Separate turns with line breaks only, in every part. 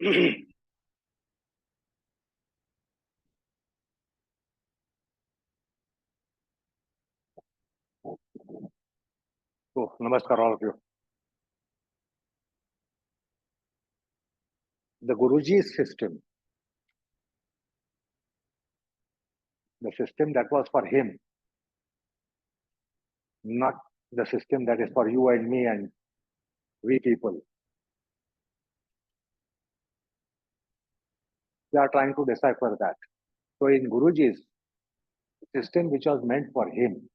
So, namaskar all of you. The Guruji's system, the system that was for him, not the system that is for you and me and we people. We are trying to decipher that. So, in Guruji's system, which was meant for him,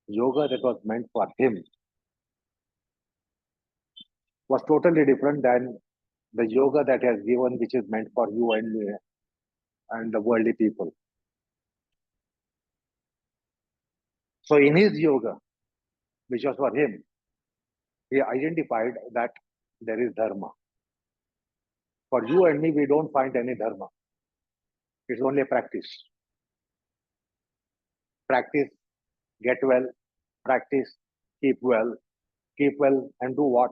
yoga that was meant for him, was totally different than the yoga that he has given, which is meant for you and me and the worldly people. So, in his yoga, which was for him, he identified that there is Dharma. For you and me, we don't find any Dharma. It's only a practice. Practice, get well, practice, keep well, and do what?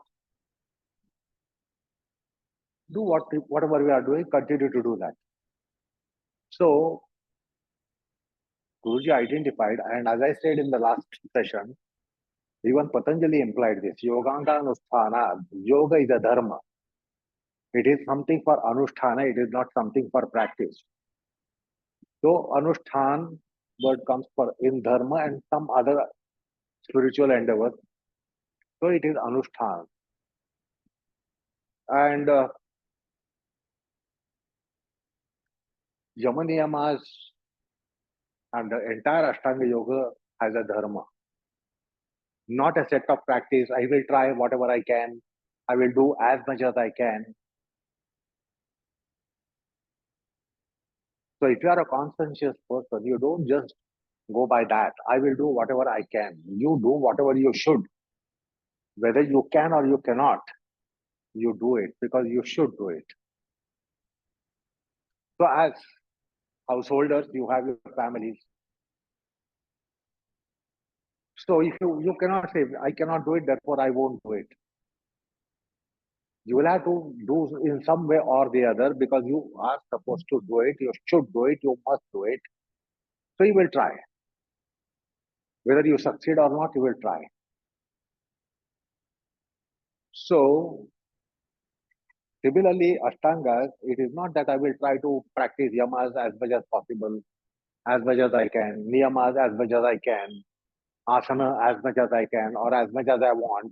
Do whatever we are doing, continue to do that. So, Guruji identified, and as I said in the last session, even Patanjali implied this. Yoganga Anusthana, yoga is a dharma. It is something for Anusthana, it is not something for practice. So, Anushthan word comes for in dharma and some other spiritual endeavor. So, it is Anushthan. And Yamaniyamas and the entire Ashtanga Yoga has a dharma, not a set of practice. I will try whatever I can. I will do as much as I can. So if you are a conscientious person, you don't just go by that. I will do whatever I can. You do whatever you should. Whether you can or you cannot, you do it because you should do it. So as householders, you have your families. So if you cannot say, I cannot do it, therefore I won't do it. You will have to do in some way or the other because you are supposed to do it, you should do it, you must do it. So you will try. Whether you succeed or not, you will try. So similarly, Ashtangas, it is not that I will try to practice yamas as much as possible, as much as I can, niyamas as much as I can, asana as much as I can, or as much as I want.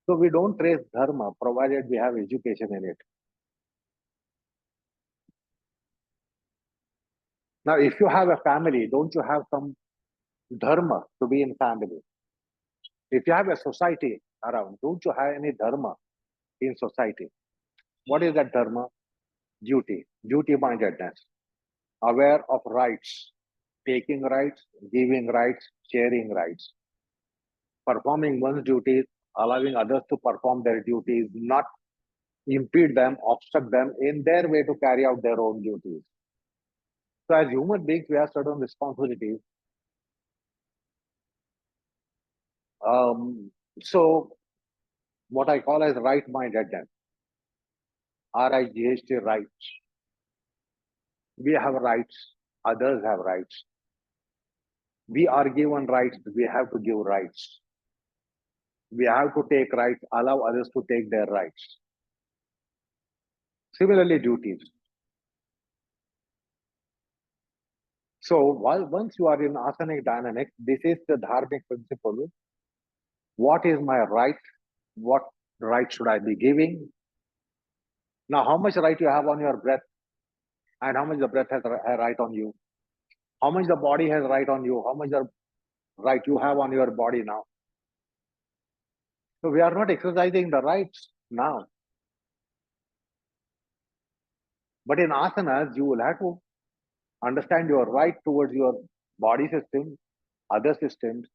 So we don't trace dharma provided we have education in it. Now, if you have a family, don't you have some dharma to be in family? If you have a society around, don't you have any dharma in society? What is that dharma? Duty, duty-mindedness, aware of rights, taking rights, giving rights, sharing rights, performing one's duties, allowing others to perform their duties, not impede them, obstruct them in their way to carry out their own duties. So as human beings, we have certain responsibilities. So what I call as right-mindedness, R-I-G-H-T, rights. We have rights, others have rights. We are given rights, we have to give rights. We have to take rights, allow others to take their rights. Similarly, duties. So once you are in asanic dynamics, this is the dharmic principle. What is my right? What right should I be giving? Now, how much right you have on your breath and how much the breath has a right on you? How much the body has right on you? How much the right you have on your body now? So we are not exercising the rights now. But in asanas, you will have to understand your right towards your body system, other systems,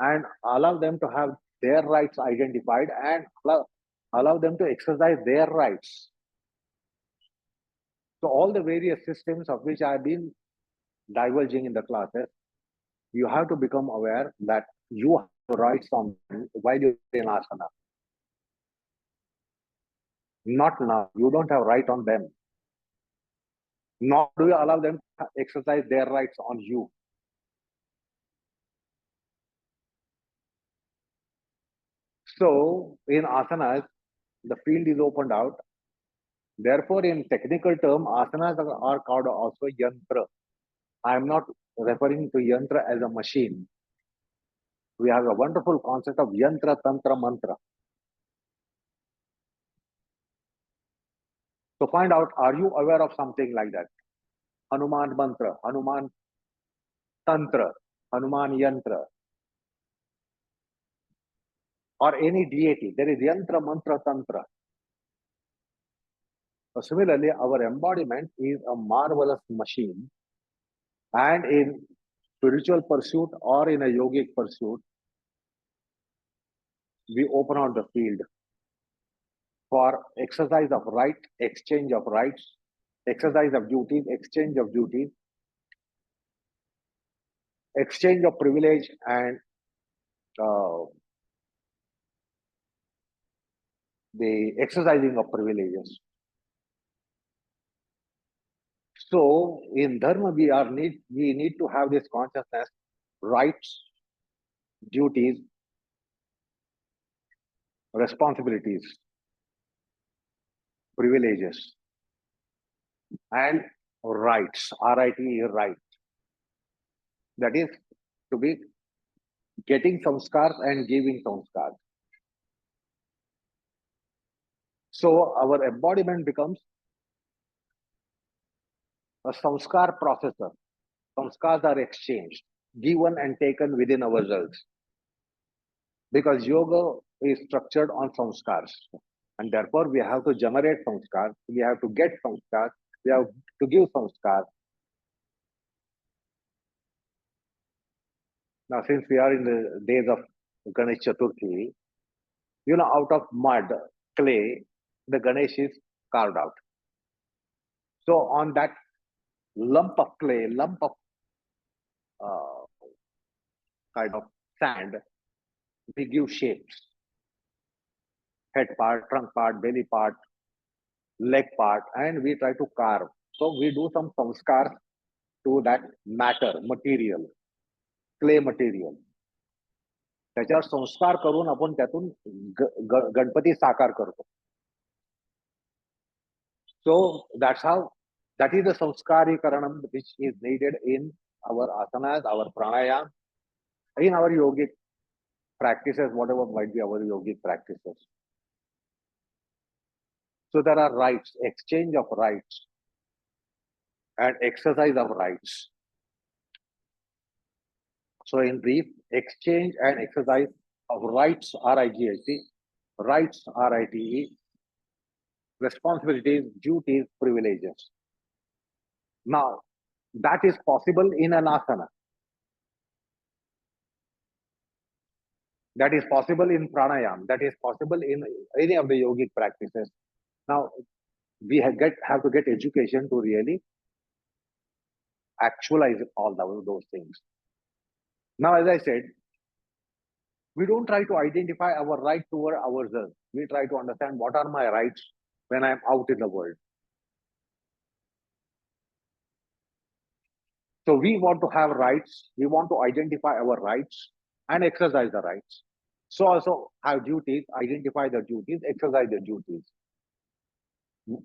and allow them to have their rights identified and allow them to exercise their rights. So all the various systems of which I have been divulging in the classes, you have to become aware that you have rights on while you're in asana. Not now. You don't have right on them. Nor do you allow them to exercise their rights on you. So in asanas, the field is opened out. Therefore, in technical term, asanas are called also yantra. I am not referring to yantra as a machine. We have a wonderful concept of yantra, tantra, mantra. So find out, are you aware of something like that? Hanuman mantra, Hanuman tantra, Hanuman yantra, or any deity. There is yantra, mantra, tantra. So similarly, our embodiment is a marvelous machine, and in spiritual pursuit or in a yogic pursuit, we open out the field for exercise of right, exchange of rights, exercise of duties, exchange of duties, exchange of privilege, and the exercising of privileges. So in Dharma, we need to have this consciousness, rights, duties, responsibilities, privileges, and rights, R-I-T, right. That is to be getting samskars and giving samskars. So our embodiment becomes a samskar processor. Samskars are exchanged, given and taken within ourselves. Because yoga is structured on samskars. And therefore, we have to generate samskars, we have to get samskars, we have to give samskars. Now, since we are in the days of Ganesh Chaturthi, out of mud, clay, the Ganesh is carved out. So on that lump of clay, lump of kind of sand, we give shapes. Head part, trunk part, belly part, leg part, and we try to carve. So we do some samskars to that matter, material, clay material. त्याच्यावर संस्कार करून आपण त्यातून गणपती साकार करतो. So that's how, that is the samskarikaranam which is needed in our asanas, our pranayam, in our yogic practices, whatever might be our yogic practices. So there are rights, exchange of rights, and exercise of rights. So in brief, exchange and exercise of rights, R-I-G-H-T, rights, R-I-T-E, responsibilities, duties, privileges. Now, that is possible in an asana. That is possible in pranayam. That is possible in any of the yogic practices. Now, we have to get education to really actualize all those things. Now, as I said, we don't try to identify our right toward ourselves. We try to understand what are my rights when I'm out in the world. So we want to have rights. We want to identify our rights and exercise the rights. So also have duties, identify the duties, exercise the duties.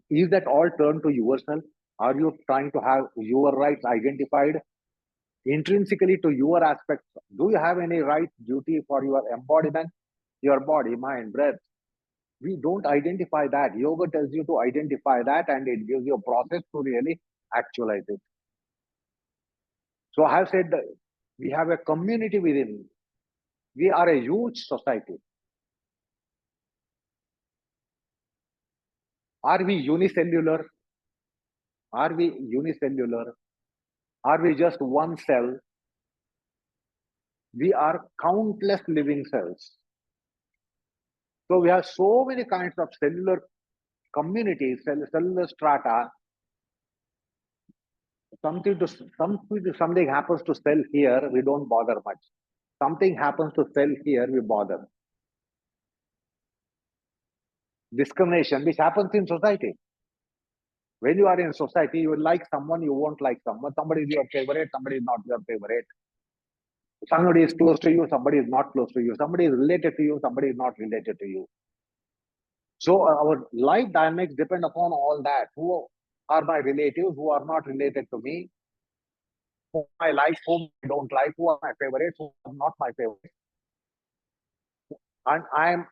Is that all turned to yourself? Are you trying to have your rights identified intrinsically to your aspects? Do you have any right, duty for your embodiment, your body, mind, breath? We don't identify that. Yoga tells you to identify that, and it gives you a process to really actualize it. So I have said that we have a community within. We are a huge society. Are we unicellular? Are we unicellular? Are we just one cell? We are countless living cells. So we have so many kinds of cellular communities, cellular strata. Something happens to cell here, we don't bother much. Something happens to cell here, we bother. discrimination which happens in society. When you are in society, you will like someone, you won't like someone. Somebody is your favorite, somebody is not your favorite. Somebody is close to you, somebody is not close to you. Somebody is related to you, somebody is not related to you. So our life dynamics depend upon all that. Who are my relatives, who are not related to me, whom I like, whom I don't like, who are my favorites, who are not my favorites. And I am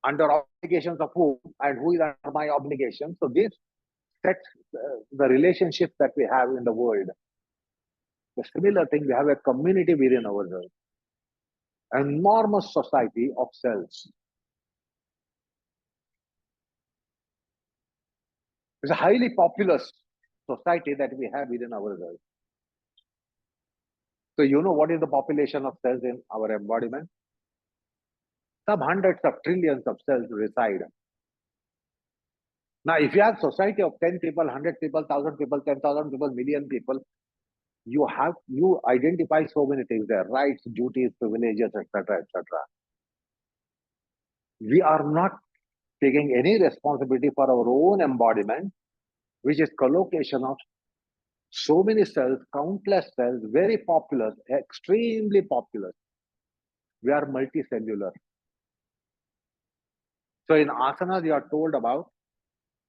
under obligations of whom and who is under my obligation. So this sets the relationships that we have in the world. The similar thing, we have a community within ourselves, an enormous society of cells. It's a highly populous society that we have within ourselves. So you know what is the population of cells in our embodiment? Some hundreds of trillions of cells reside. Now, if you have society of 10 people, 100 people, 1,000 people, 10,000 people, million people, you identify so many things there: rights, duties, privileges, etc., etc. We are not taking any responsibility for our own embodiment, which is collocation of so many cells, countless cells, very populous, extremely populous. We are multicellular. So in asanas, you are told about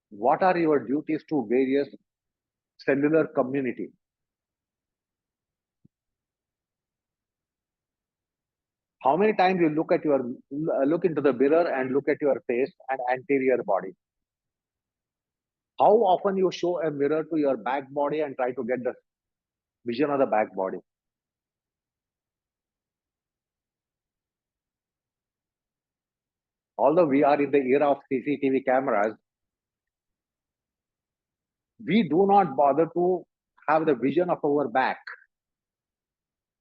what are your duties to various cellular community. How many times you look into the mirror and look at your face and anterior body? How often you show a mirror to your back body and try to get the vision of the back body? Although we are in the era of CCTV cameras, we do not bother to have the vision of our back.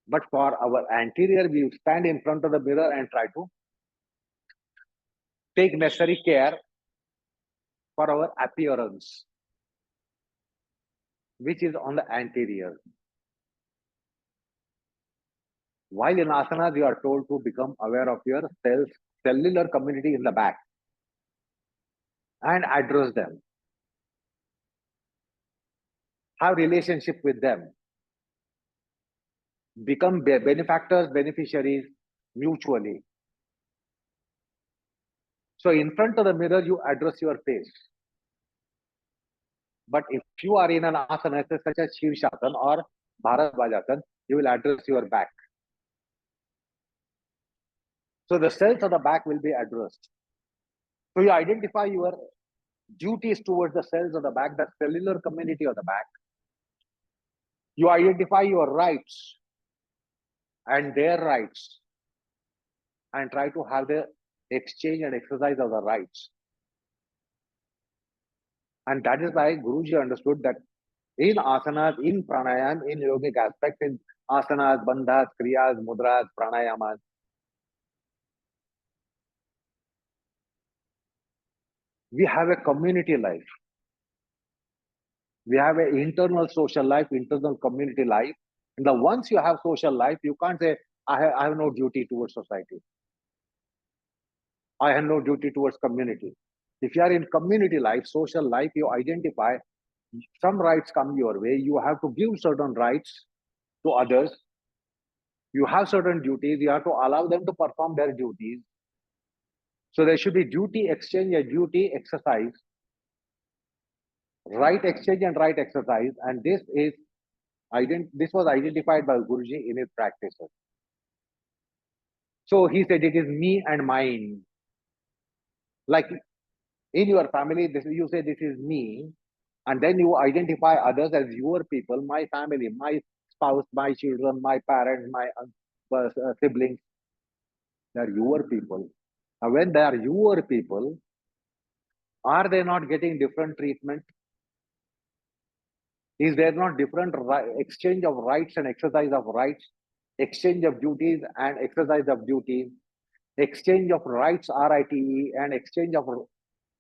But for our anterior, we stand in front of the mirror and try to take necessary care for our appearance, which is on the anterior. While in asanas, you are told to become aware of your cellular community in the back and address them. Have relationship with them. Become benefactors, beneficiaries mutually. So in front of the mirror, you address your face. But if you are in an asana such as Shirshasana or Bharadwajasana, you will address your back. So the cells of the back will be addressed. So you identify your duties towards the cells of the back, the cellular community of the back. You identify your rights and their rights and try to have the exchange and exercise of the rights. And that is why Guruji understood that in asanas, in pranayam, in yogic aspects, in asanas, bandhas, kriyas, mudras, pranayamas, we have a community life. We have an internal social life, internal community life. And once you have social life, you can't say, I have no duty towards society. I have no duty towards community. If you are in community life, social life, you identify some rights come your way. You have to give certain rights to others. You have certain duties. You have to allow them to perform their duties. So there should be duty exchange and duty exercise, right exchange and right exercise. And this was identified by Guruji in his practices. So he said, it is me and mine. Like in your family, you say this is me, and then you identify others as your people, my family, my spouse, my children, my parents, my siblings. They are your people. Now, when they are your people, are they not getting different treatment? Is there not different exchange of rights and exercise of rights, exchange of duties and exercise of duties, exchange of rights, RITE, and exchange of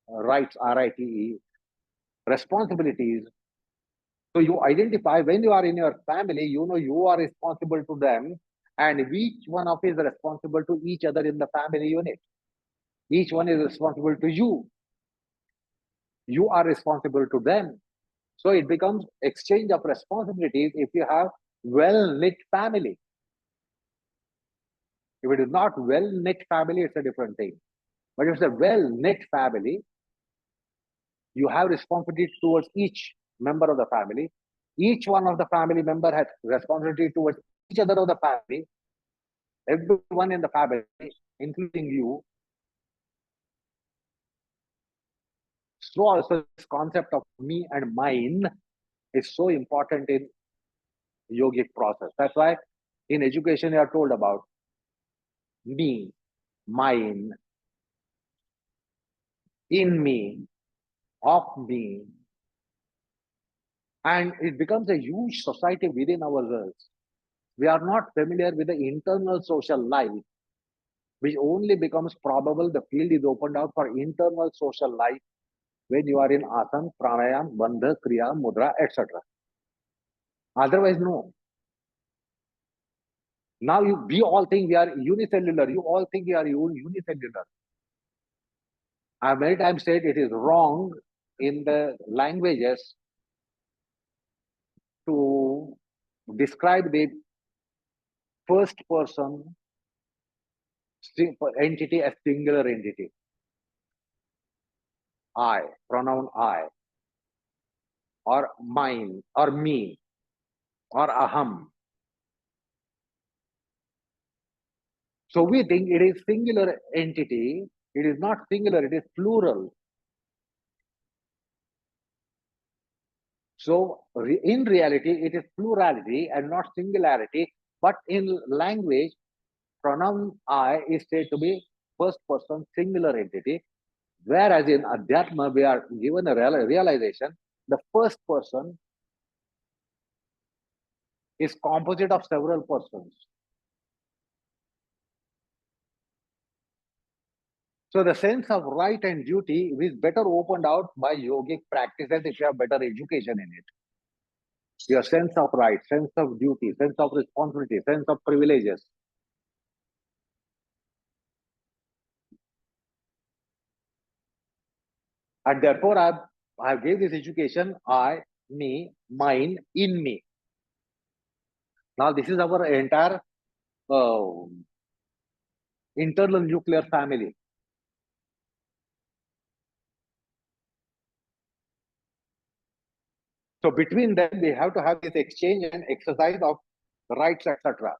rights, RITE, responsibilities? So you identify when you are in your family, you know you are responsible to them, and each one of is responsible to each other in the family unit. Each one is responsible to you. You are responsible to them. So it becomes exchange of responsibilities if you have well-knit family. If it is not well-knit family, it's a different thing. But if it's a well-knit family, you have responsibility towards each member of the family. Each one of the family member has responsibility towards each other of the family. Everyone in the family, including you. So also this concept of me and mine is so important in yogic process. That's why in education you are told about me, mine, in me, of me, and it becomes a huge society within ourselves. We are not familiar with the internal social life, which only becomes probable the field is opened out for internal social life when you are in asana, pranayam, bandha, kriya, mudra, etc. Otherwise, no. Now we all think we are unicellular. You all think you are unicellular. I have many times said it is wrong in the languages to describe the first person entity as singular entity. I, pronoun I, or mine, or me, or aham. So we think it is singular entity. It is not singular, it is plural. So in reality, it is plurality and not singularity. But in language, pronoun I is said to be first person singular entity. Whereas in Adhyatma, we are given a realization, the first person is composite of several persons. So the sense of right and duty is better opened out by yogic practices if you have better education in it. Your sense of right, sense of duty, sense of responsibility, sense of privileges. And therefore, I gave this education, I, me, mine, in me. Now this is our entire uh, internal nuclear family. So between them, we have to have this exchange and exercise of rights, etc.,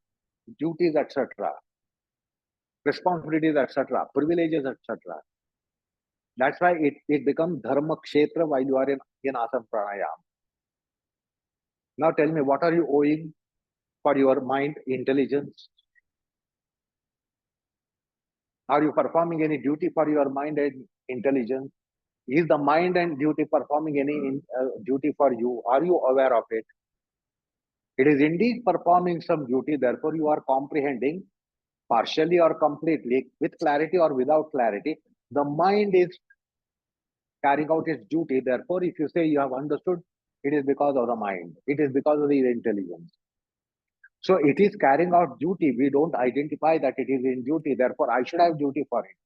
duties, etc., responsibilities, etc., privileges, etc. That's why it becomes Dharma Kshetra while you are in Asana Pranayam. Now tell me, what are you owing for your mind intelligence? Are you performing any duty for your mind and intelligence? Is the mind and duty performing any duty for you? Are you aware of it? It is indeed performing some duty, therefore you are comprehending partially or completely, with clarity or without clarity. The mind is carrying out its duty. Therefore, if you say you have understood, it is because of the mind. It is because of the intelligence. So it is carrying out duty. We don't identify that it is in duty. Therefore, I should have duty for it.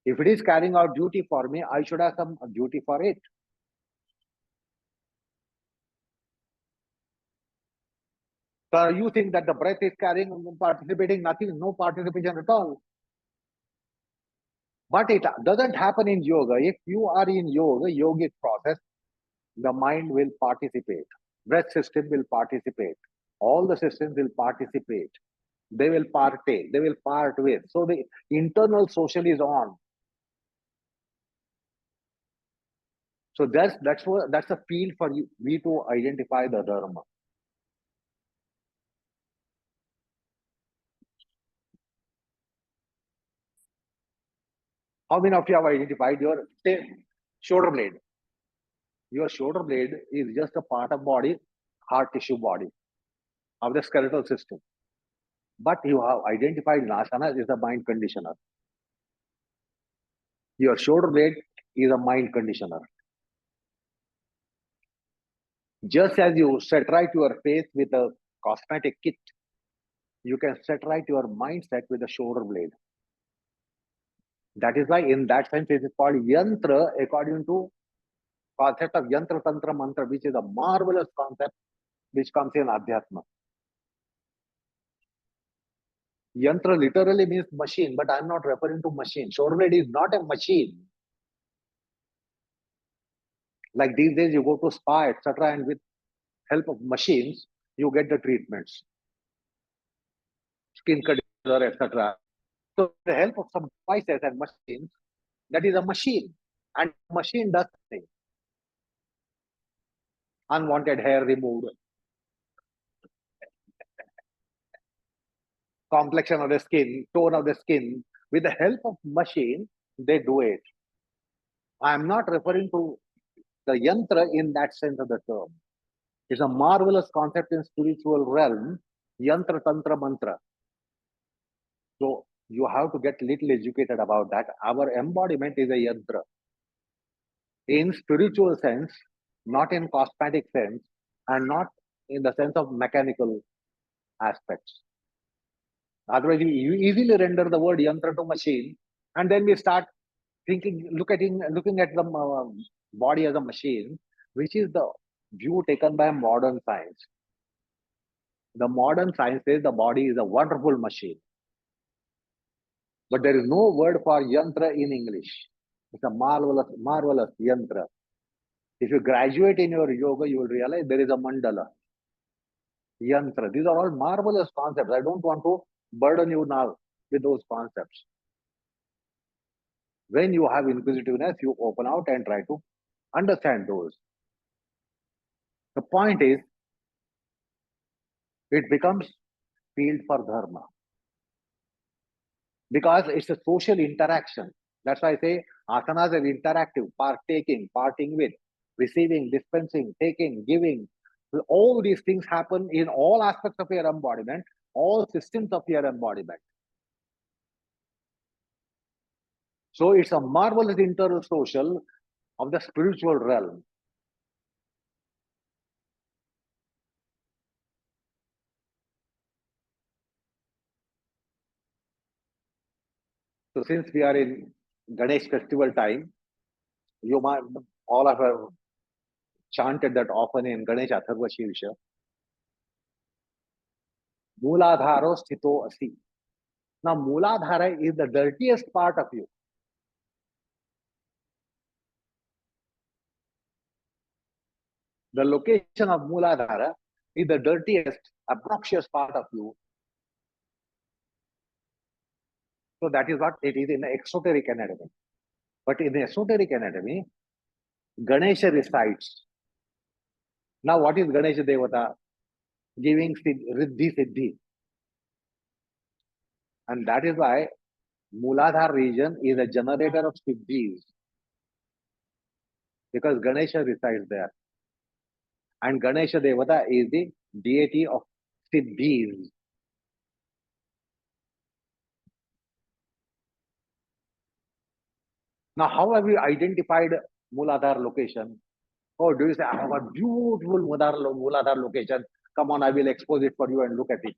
If it is carrying out duty for me, I should have some duty for it. So you think that the breath is carrying, participating, nothing, no participation at all. But it doesn't happen in yoga. If you are in yoga, yogic process, the mind will participate. Breath system will participate. All the systems will participate. They will partake. They will part with. So the internal social is on. So that's a field for you, we to identify the dharma. How many of you have identified your shoulder blade? Your shoulder blade is just a part of body, heart tissue body of the skeletal system. But you have identified asana is the mind conditioner. Your shoulder blade is a mind conditioner. Just as you set right your face with a cosmetic kit, you can set right your mindset with a shoulder blade. That is why in that sense it is called yantra according to concept of Yantra-Tantra-Mantra, which is a marvelous concept which comes in Adhyatma. Yantra literally means machine, but I am not referring to machine. Shoreblade is not a machine. Like these days you go to spa, etc., and with help of machines, you get the treatments, skin conditioner, etc. So with the help of some devices and machines, that is a machine. And machine does things. Unwanted hair removed, complexion of the skin, tone of the skin. With the help of machine, they do it. I am not referring to the yantra in that sense of the term. It's a marvelous concept in spiritual realm, yantra, tantra, mantra. So you have to get little educated about that. Our embodiment is a yantra. In spiritual sense, not in cosmetic sense, and not in the sense of mechanical aspects. Otherwise, you easily render the word yantra to machine, and then we start thinking, looking at the body as a machine, which is the view taken by modern science. The modern science says the body is a wonderful machine, but there is no word for yantra in English. It's a marvelous yantra. If you graduate in your yoga, you will realize there is a mandala, yantra. These are all marvelous concepts. I don't want to burden you now with those concepts. When you have inquisitiveness, you open out and try to understand those. The point is, it becomes field for dharma because it's a social interaction. That's why I say asanas are interactive, parting with, receiving, dispensing, taking, giving. All these things happen in all aspects of your embodiment, all systems of your embodiment. So it's a marvelous internal social of the spiritual realm. So since we are in Ganesh festival time, you might all of have chanted that often in Ganesh Atharva Shirsha. Mooladharo sthito asi. Now, Mooladhara is the dirtiest part of you. The location of Mooladhara is the dirtiest, obnoxious part of you. So that is what it is in the exoteric anatomy. But in the esoteric anatomy, Ganesha resides. Now, what is Ganesha Devata? Giving Riddhi Siddhi. And that is why Mooladhara region is a generator of Siddhis. Because Ganesha resides there. And Ganesha Devata is the deity of Siddhis. Now, how have you identified Mooladhara location? Oh, do you say, I have a beautiful Mooladhara location. Come on, I will expose it for you and look at it.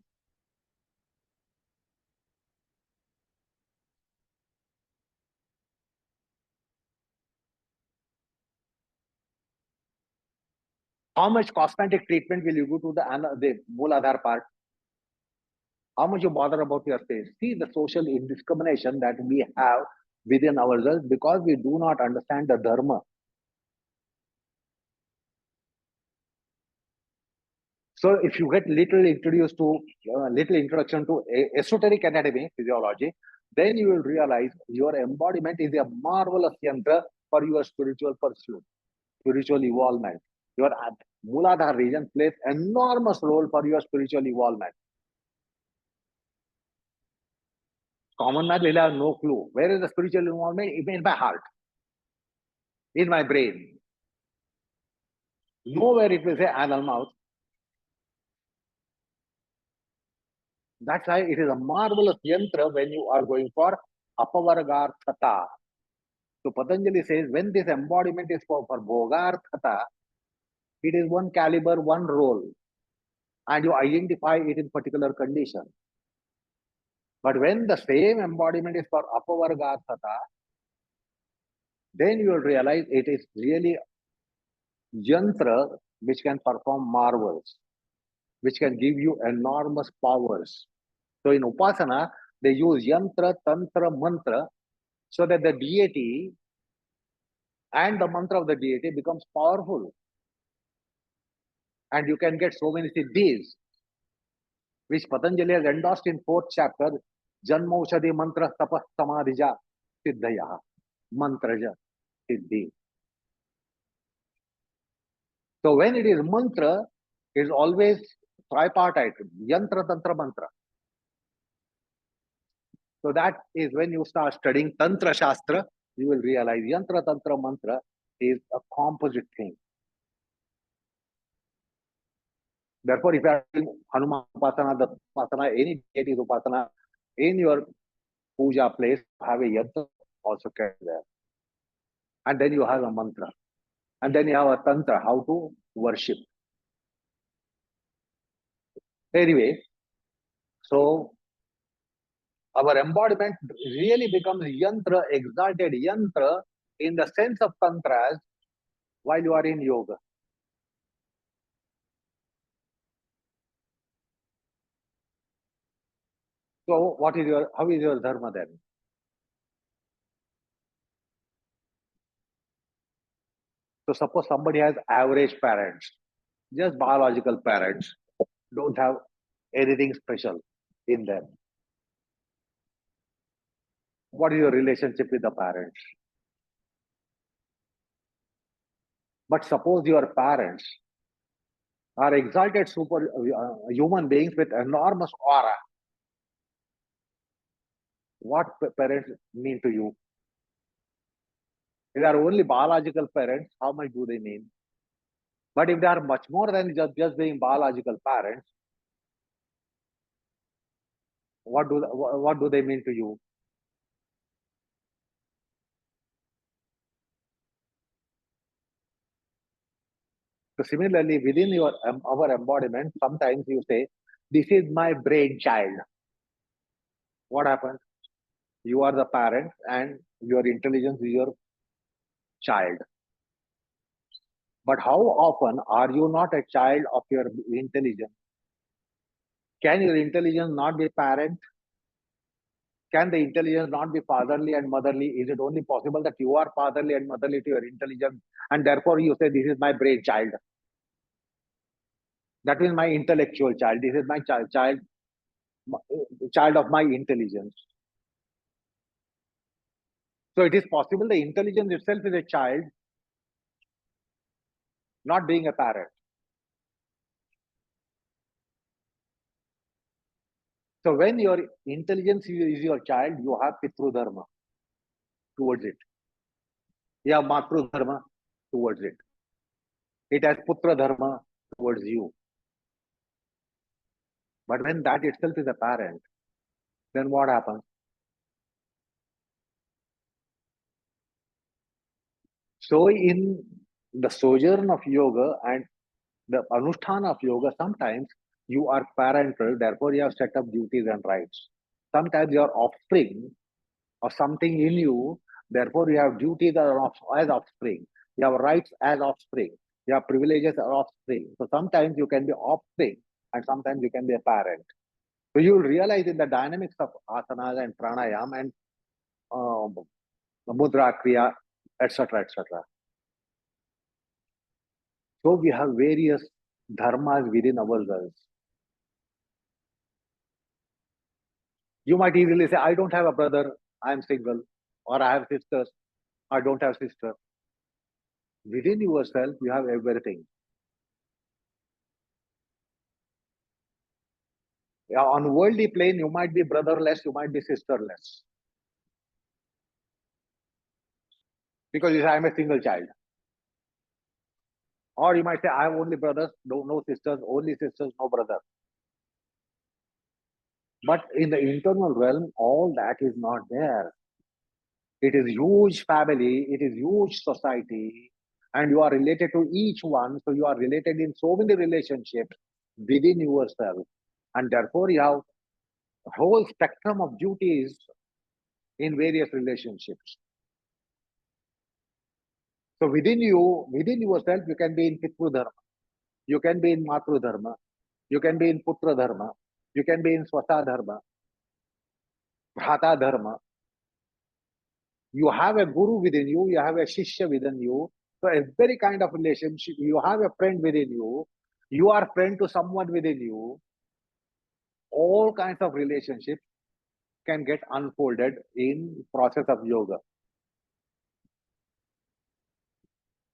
How much cosmetic treatment will you go to the Mooladhara part? How much you bother about your face? See the social indiscrimination that we have within ourselves because we do not understand the Dharma. So if you get little introduction to esoteric anatomy, physiology, then you will realize your embodiment is a marvelous yantra for your spiritual pursuit, spiritual evolvement. Your Mooladhara region plays enormous role for your spiritual evolvement. Common man will have no clue. Where is the spiritual involvement? In my heart, in my brain. Nowhere it will say anal mouth. That's why it is a marvelous yantra when you are going for apavargarthata. So Patanjali says when this embodiment is for bhogarthata, it is one caliber, one role, and you identify it in particular condition. But when the same embodiment is for Apavargasata, then you will realize it is really yantra which can perform marvels, which can give you enormous powers. So in Upasana, they use yantra, tantra, mantra, so that the deity and the mantra of the deity becomes powerful. And you can get so many siddhis, which Patanjali has endorsed in 4th chapter, Janmaushadhi mantra tapas samadhija siddhaya mantraja siddhi. So when it is mantra, it is always tripartite, yantra, tantra, mantra. So that is when you start studying Tantra Shastra, you will realize Yantra, Tantra, Mantra is a composite thing. Therefore, if you are doing Hanuman Upasana, the Upasana, any deity's Upasana, in your puja place, have a Yantra also kept there. And then you have a mantra. And then you have a Tantra, how to worship. Anyway, so our embodiment really becomes Yantra, exalted Yantra, in the sense of Tantras while you are in yoga. So how is your dharma then? So suppose somebody has average parents, just biological parents, don't have anything special in them. What is your relationship with the parents? But suppose your parents are exalted super human beings with enormous aura. What parents mean to you? If they are only biological parents, how much do they mean? But if they are much more than just being biological parents, what do they mean to you? So similarly, within our embodiment, sometimes you say, "This is my brainchild." What happens? You are the parent, and your intelligence is your child. But how often are you not a child of your intelligence? Can your intelligence not be parent? Can the intelligence not be fatherly and motherly? Is it only possible that you are fatherly and motherly to your intelligence, and therefore you say, "This is my brainchild"? That means my intellectual child. This is my child of my intelligence. So it is possible the intelligence itself is a child, not being a parent. So when your intelligence is your child, you have Pitru Dharma towards it. You have Matru Dharma towards it. It has Putra Dharma towards you. But when that itself is a parent, then what happens? So in the sojourn of yoga and the anusthana of yoga, sometimes you are parental, therefore you have set up duties and rights. Sometimes you are offspring of something in you, therefore you have duties as offspring. You have rights as offspring. You have privileges as offspring. So sometimes you can be offspring and sometimes you can be a parent. So you will realize in the dynamics of asanas and pranayam and mudra kriya, etc., etc. So we have various dharmas within ourselves. You might easily say, "I don't have a brother, I am single," or "I have sisters, I don't have sister." Within yourself, you have everything. On worldly plane, you might be brotherless, you might be sisterless. Because you say, "I'm a single child." Or you might say, "I have only brothers, no sisters, only sisters, no brother." But in the internal realm, all that is not there. It is huge family, it is huge society, and you are related to each one. So you are related in so many relationships within yourself. And therefore you have whole spectrum of duties in various relationships. So within you, within yourself, you can be in Pitru Dharma, you can be in Matru Dharma, you can be in Putra Dharma, you can be in Swata Dharma, Bhrata Dharma. You have a guru within you, you have a shishya within you. So every kind of relationship, you have a friend within you are friend to someone within you. All kinds of relationships can get unfolded in process of yoga.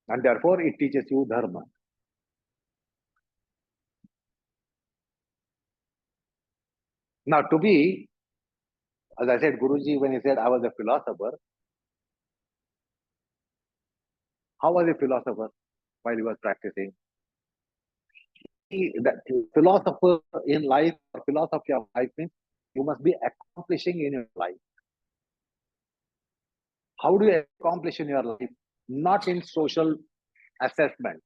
And therefore it teaches you dharma. Now to be, as I said, Guruji, when he said I was a philosopher, how was a philosopher while he was practicing? That philosopher in life, or philosophy of life means you must be accomplishing in your life. How do you accomplish in your life? Not in social assessment.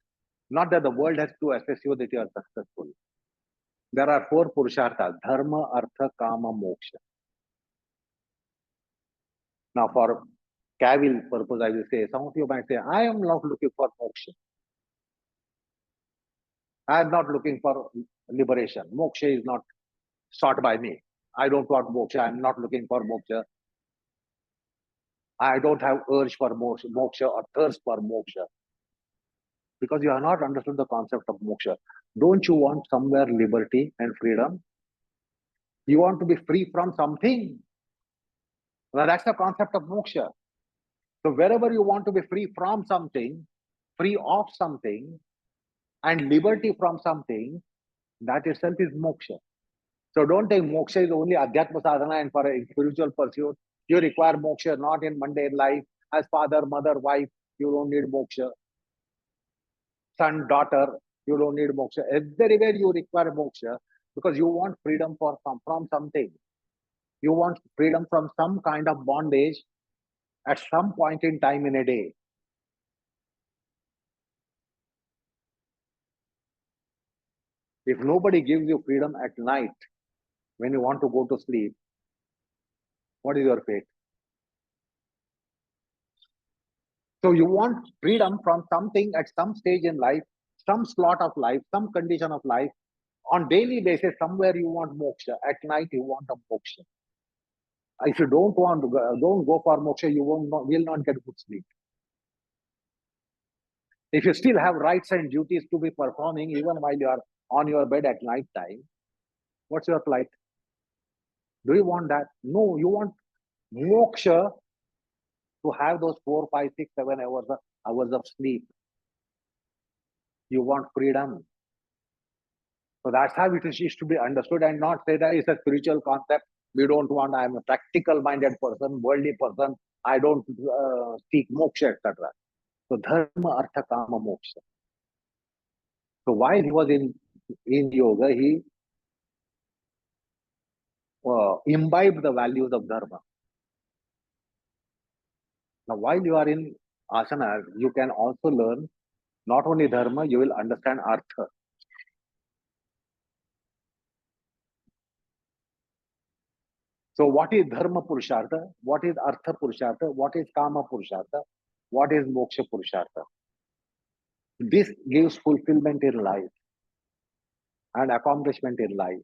Not that the world has to assess you that you are successful. There are 4 purusharthas: dharma, artha, kama, moksha. Now, for cavil purpose, I will say, some of you might say, I am not looking for moksha. I am not looking for liberation. Moksha is not sought by me. I don't want moksha. I am not looking for moksha. I don't have urge for moksha or thirst for moksha. Because you have not understood the concept of moksha. Don't you want somewhere liberty and freedom? You want to be free from something. Well, that's the concept of moksha. So wherever you want to be free from something, free of something, and liberty from something, that itself is moksha. So don't think moksha is only adhyatma sadhana and for a spiritual pursuit. You require moksha not in mundane life. As father, mother, wife, you don't need moksha. Son, daughter, you don't need moksha. Everywhere you require moksha because you want freedom from something. You want freedom from some kind of bondage at some point in time in a day. If nobody gives you freedom at night when you want to go to sleep, what is your fate? So you want freedom from something at some stage in life, some slot of life, some condition of life. On daily basis, somewhere you want moksha. At night you want a moksha. If you don't don't go for moksha, you will not get good sleep. If you still have rights and duties to be performing even while you are on your bed at night time, what's your plight? Do you want that? No, you want moksha to have those 4, 5, 6, 7 hours of sleep. You want freedom. So that's how it is to be understood and not say that it's a spiritual concept. We don't want, I'm a practical minded person, worldly person. I don't seek moksha, etc. So dharma, artha, kama, moksha. So while he was in yoga, he imbibed the values of dharma. Now, while you are in asana, you can also learn not only dharma, you will understand artha. So what is dharma purushartha? What is artha purushartha? What is kama purushartha? What is moksha purushartha? This gives fulfillment in life and accomplishment in life.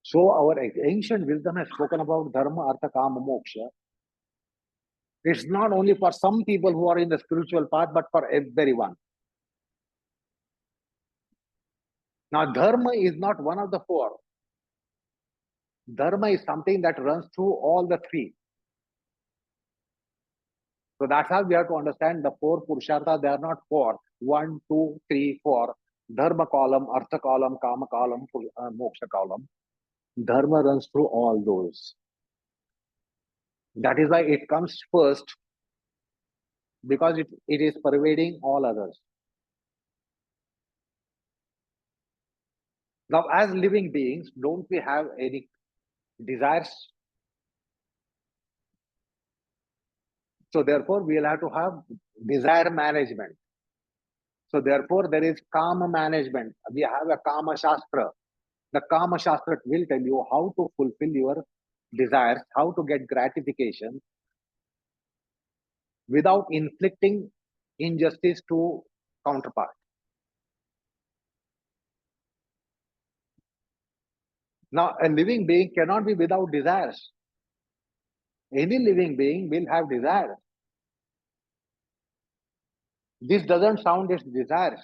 So our ancient wisdom has spoken about dharma, artha, kama, moksha. It's not only for some people who are in the spiritual path, but for everyone. Now, dharma is not one of the 4. Dharma is something that runs through all the 3. So that's how we have to understand the 4 purushartha. They are not 4. 1, 2, 3, 4. Dharma column, artha column, kama column, moksha column. Dharma runs through all those. That is why it comes first, because it is pervading all others. Now, as living beings, don't we have any desires? So therefore, we'll have to have desire management. So therefore, there is kama management. We have a kama shastra. The Kama Shastra will tell you how to fulfill your desires, how to get gratification without inflicting injustice to counterpart. Now, a living being cannot be without desires. Any living being will have desires. This doesn't sound as desires,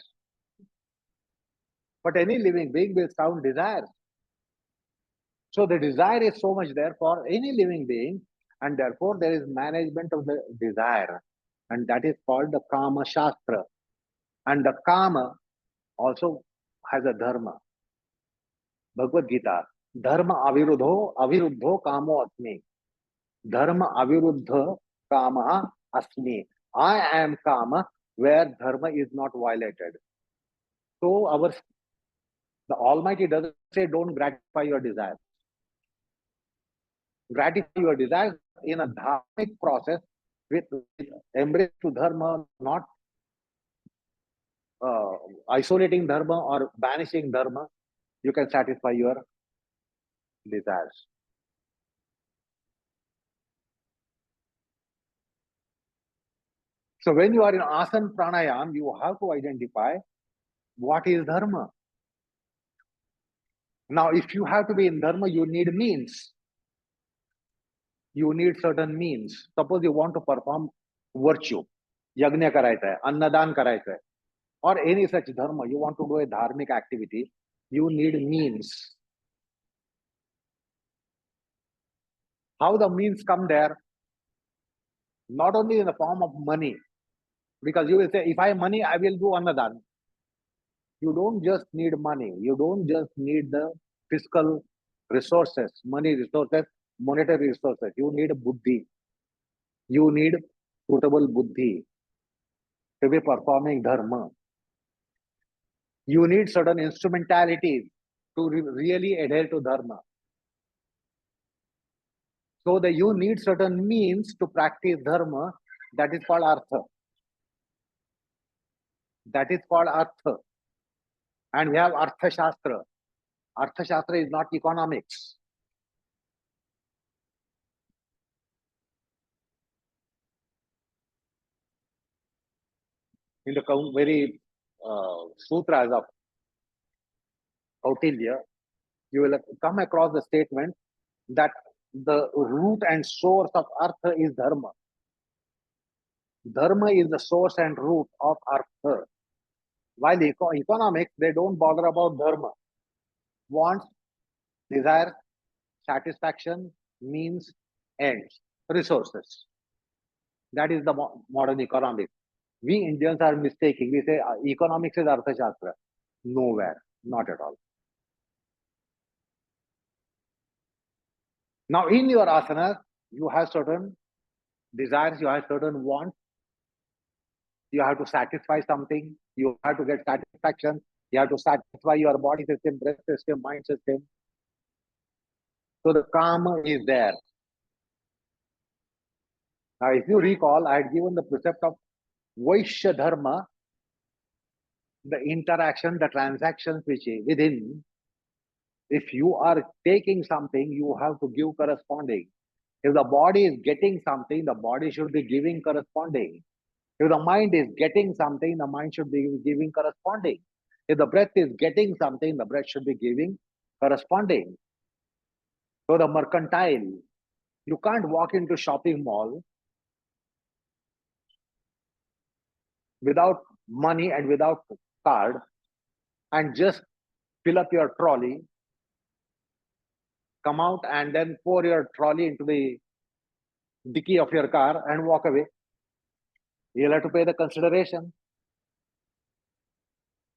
but any living being will sound desires. So the desire is so much there for any living being, and therefore there is management of the desire, and that is called the Kama Shastra. And the Kama also has a Dharma. Bhagavad Gita, Dharma aviruddho kamo asmi. Dharma aviruddha kama asmi. I am Kama where Dharma is not violated. So the Almighty doesn't say don't gratify your desires. Gratify your desires in a dharmic process with embrace to Dharma, not isolating Dharma or banishing Dharma. You can satisfy your desires. So when you are in asana pranayam, you have to identify what is Dharma. Now, if you have to be in Dharma, you need means. You need certain means. Suppose you want to perform virtue, yagna करायचा है, अन्नदान करायचा है, or any such dharma, you want to do a dharmic activity, you need means. How the means come there? Not only in the form of money, because you will say, if I have money, I will do annadan. You don't just need money. You don't just need the fiscal resources, money resources, monetary resources. You need buddhi. You need suitable buddhi to be performing dharma. You need certain instrumentalities to really adhere to dharma. So that you need certain means to practice dharma. That is called artha. That is called artha. And we have artha shastra. Artha shastra is not economics. In the very sutras of Kautilya, you will come across the statement that the root and source of artha is dharma. Dharma is the source and root of artha. While economics, they don't bother about dharma. Wants, desire, satisfaction, means, ends, resources. That is the modern economics. We Indians are mistaking. We say economics is Arthashastra. Nowhere, not at all. Now, in your asanas, you have certain desires, you have certain wants. You have to satisfy something. You have to get satisfaction. You have to satisfy your body system, breath system, mind system. So the karma is there. Now, if you recall, I had given the precept of Vaishya Dharma, the interaction, the transactions which is within. If you are taking something, you have to give corresponding. If the body is getting something, the body should be giving corresponding. If the mind is getting something, the mind should be giving corresponding. If the breath is getting something, the breath should be giving corresponding. So the mercantile, you can't walk into shopping mall without money and without card and just fill up your trolley, come out and then pour your trolley into the dicky of your car and walk away. You'll have to pay the consideration.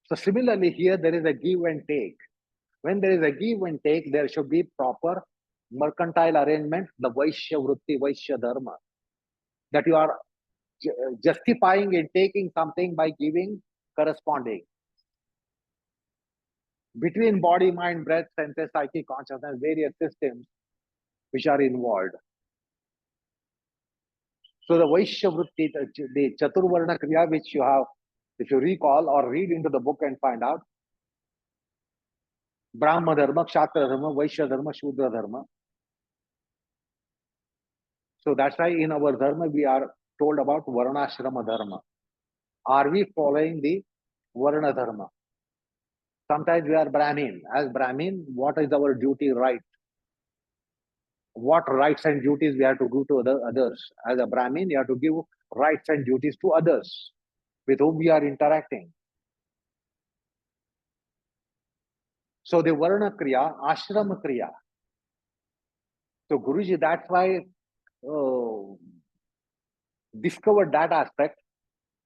So similarly here, there is a give and take. When there is a give and take, there should be proper mercantile arrangement, the Vaishya Vritti, Vaishya Dharma, that you are justifying in taking something by giving corresponding. Between body, mind, breath, senses, psyche, consciousness, various systems which are involved. So the Vaishya Vritti, the Chaturvarna Kriya which you have, if you recall or read into the book and find out, Brahma Dharma, Kshatriya Dharma, Vaishya Dharma, Shudra Dharma. So that's why in our Dharma we are told about Varnashrama Dharma. Are we following the Varna Dharma? Sometimes we are Brahmin. As Brahmin, what is our duty right? What rights and duties we have to do to others? As a Brahmin, you have to give rights and duties to others with whom we are interacting. So the Varna Kriya, Ashrama Kriya. So Guruji, that's why discovered that aspect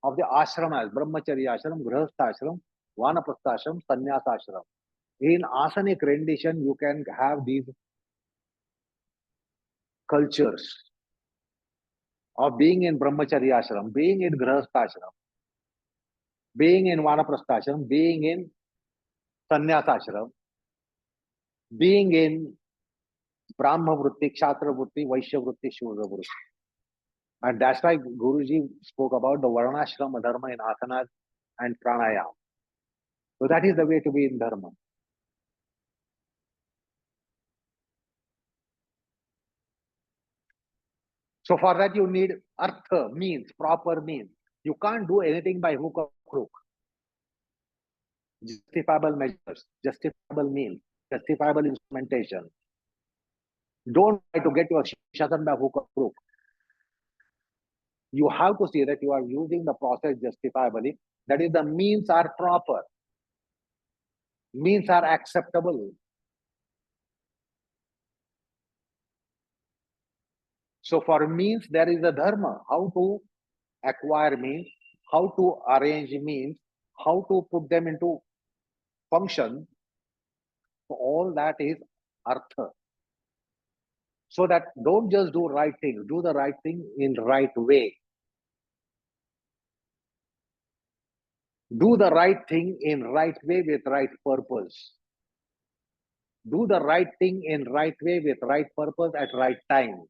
of the ashramas, brahmacharya ashram, grihastha ashram, vanaprastha ashram, sannyasa ashram. In asanic rendition, you can have these cultures of being in brahmacharya ashram, being in grihastha ashram, being in vanaprastha ashram, being in sannyasa ashram, being in brahma vritti, kshatra vritti, vaishya vritti, shudra vritti. And that's why Guruji spoke about the varnashrama dharma in asanas and pranayama. So that is the way to be in dharma. So for that you need artha, means, proper means. You can't do anything by hook or crook. Justifiable measures, justifiable means, justifiable instrumentation. Don't try to get your shatan by hook or crook. You have to see that you are using the process justifiably. That is, the means are proper. Means are acceptable. So for means, there is a dharma. How to acquire means, how to arrange means, how to put them into function. All that is artha. So that don't just do right things, do the right thing in right way. Do the right thing in right way with right purpose. Do the right thing in right way with right purpose at right time,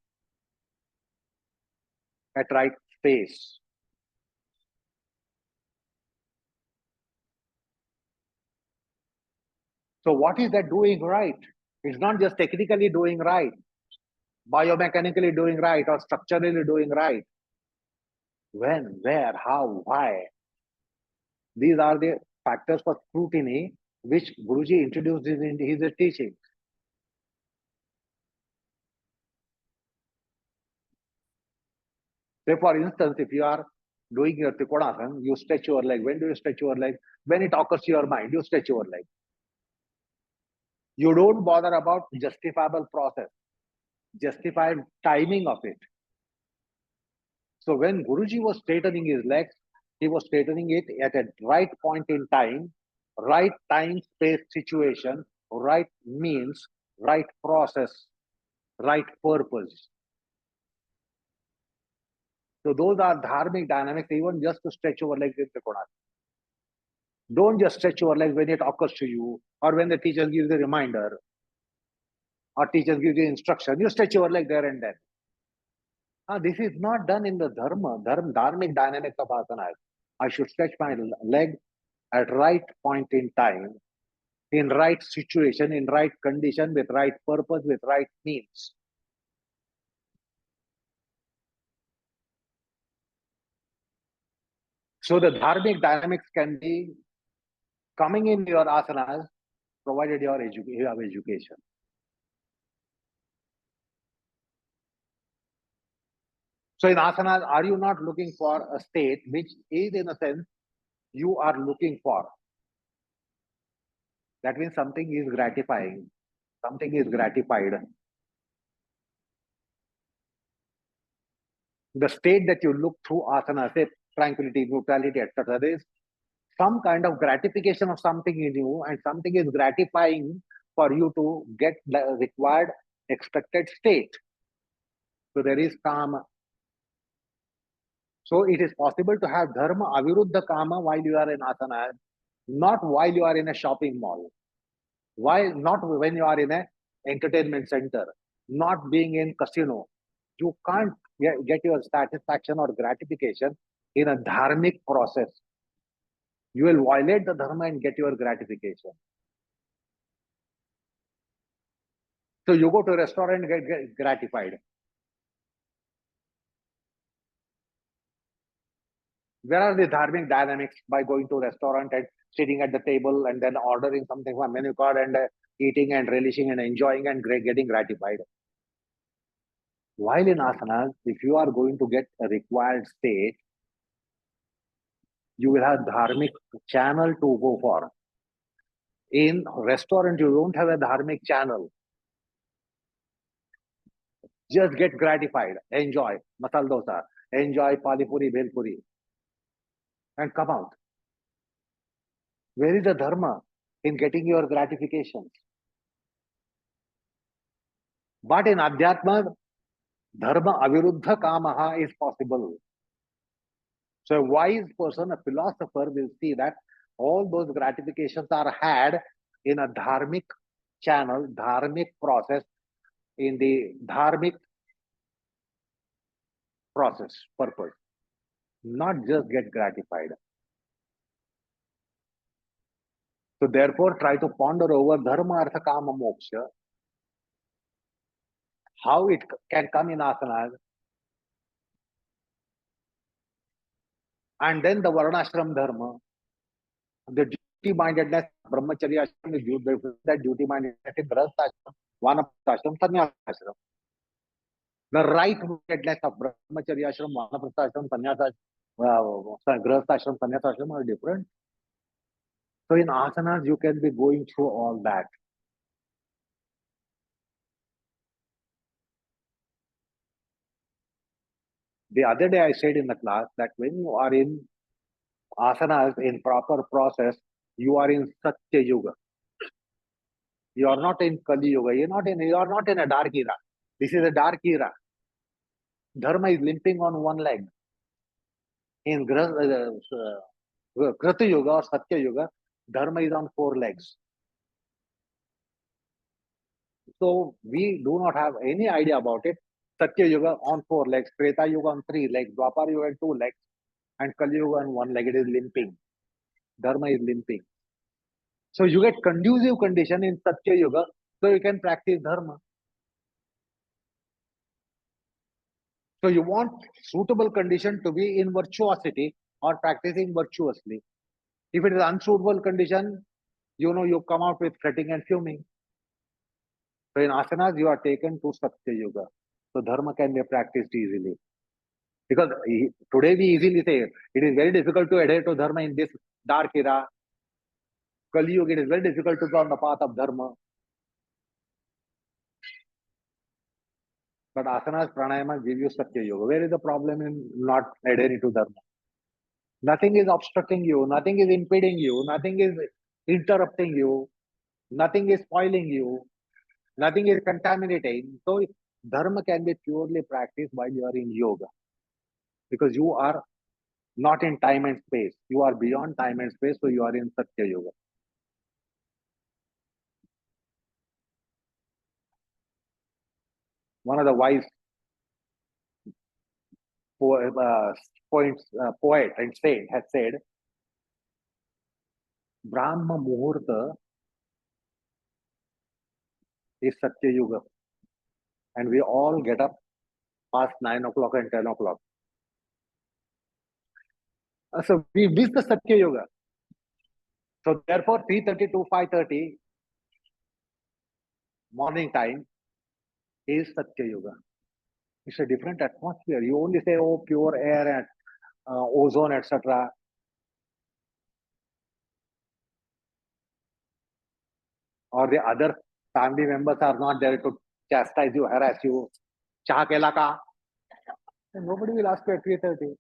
at right space. So what is that doing right? It's not just technically doing right, biomechanically doing right, or structurally doing right. When, where, how, why? These are the factors for scrutiny which Guruji introduced in his teaching. Say, for instance, if you are doing your Trikonasana, you stretch your leg. When do you stretch your leg? When it occurs to your mind, you stretch your leg. You don't bother about justifiable process, justified timing of it. So when Guruji was straightening his legs, he was straightening it at a right point in time, right time, space, situation, right means, right process, right purpose. So those are dharmic dynamics, even just to stretch your legs in Trikonasana. Don't just stretch your legs when it occurs to you, or when the teacher gives a reminder, or teacher gives you instruction. You stretch your leg there and then. This is not done in the dharmic dynamics of asanas. I should stretch my leg at right point in time, in right situation, in right condition, with right purpose, with right means. So the dharmic dynamics can be coming in your asanas, provided you have education. So in asanas, are you not looking for a state which is, in a sense, you are looking for? That means something is gratifying, something is gratified. The state that you look through asana, say tranquility, neutrality, etc., there is some kind of gratification of something in you, and something is gratifying for you to get the required expected state. So there is kama. So it is possible to have dharma aviruddha kama while you are in asana, not while you are in a shopping mall, while not when you are in a entertainment center, not being in casino. You can't get your satisfaction or gratification in a dharmic process. You will violate the dharma and get your gratification. So you go to a restaurant and get gratified. Where are the dharmic dynamics by going to a restaurant and sitting at the table and then ordering something from menu card and eating and relishing and enjoying and getting gratified? While in asanas, if you are going to get a required state, you will have dharmic channel to go for. In restaurant, you don't have a dharmic channel. Just get gratified, enjoy masal dosa, enjoy pani puri, bhel puri, and come out. Where is the dharma in getting your gratifications? But in adhyatma, dharma aviruddha kamaha is possible. So a wise person, a philosopher will see that all those gratifications are had in a dharmic channel, dharmic process, in the dharmic process purpose, not just get gratified. So therefore, try to ponder over dharma, artha, kama, moksha, how it can come in asanas, and then the varnashram dharma, the duty-mindedness, brahmacharya ashram is that duty-mindedness in grahasthashram, vanaprasthashram, sannyasashram. The right-mindedness of brahmacharya ashram, vanaprasthashram, grahasthashram, sannyasashram are different. So in asanas, you can be going through all that. The other day I said in the class that when you are in asanas in proper process, you are in Satya Yuga. You are not in Kali Yuga. You are not in a dark era. This is a dark era. Dharma is limping on one leg. In Krita Yuga or Satya Yuga, Dharma is on four legs. So we do not have any idea about it. Satya Yuga on four legs, Treta Yuga on three legs, Dwapar Yuga on two legs, and Kali Yuga on one leg. It is limping. Dharma is limping. So you get conducive condition in Satya Yuga, so you can practice Dharma. So you want suitable condition to be in virtuosity or practicing virtuously. If it is unsuitable condition, you come out with fretting and fuming. So in asanas, you are taken to Satya Yuga. So Dharma can be practiced easily. Because today we easily say it is very difficult to adhere to Dharma in this dark era. Kali Yuga, it is very difficult to go on the path of Dharma. But asanas, pranayama give you Satya Yoga. Where is the problem in not adhering to Dharma? Nothing is obstructing you, nothing is impeding you, nothing is interrupting you, nothing is spoiling you, nothing is contaminating. So Dharma can be purely practiced while you are in yoga. Because you are not in time and space. You are beyond time and space, so you are in Satya Yoga. One of the wise poet and saint has said, Brahma Muhurta is Satya Yuga. And we all get up past 9 o'clock and 10 o'clock. So we miss the Satya Yoga. So therefore 3:30 to 5:30 morning time is Satya Yuga. It's a different atmosphere. You only say, oh, pure air and ozone, etc. Or the other family members are not there to chastise you, harass you. Chaha kela ka? Nobody will ask you at 3:30.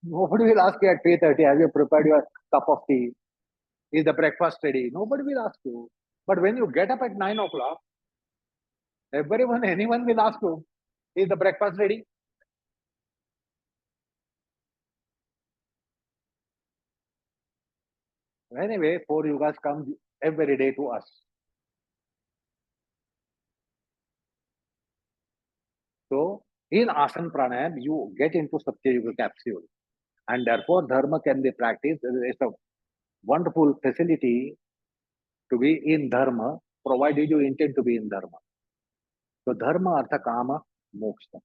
Nobody will ask you at 3:30, have you prepared your cup of tea? Is the breakfast ready? Nobody will ask you. But when you get up at 9 o'clock, anyone will ask you, is the breakfast ready? Anyway, 4 yugas come every day to us. So in asana pranayam, you get into Satya Yuga capsule. And therefore, dharma can be practiced. It's a wonderful facility to be in dharma provided you intend to be in Dharma. So Dharma, Artha, Kama, Moksha.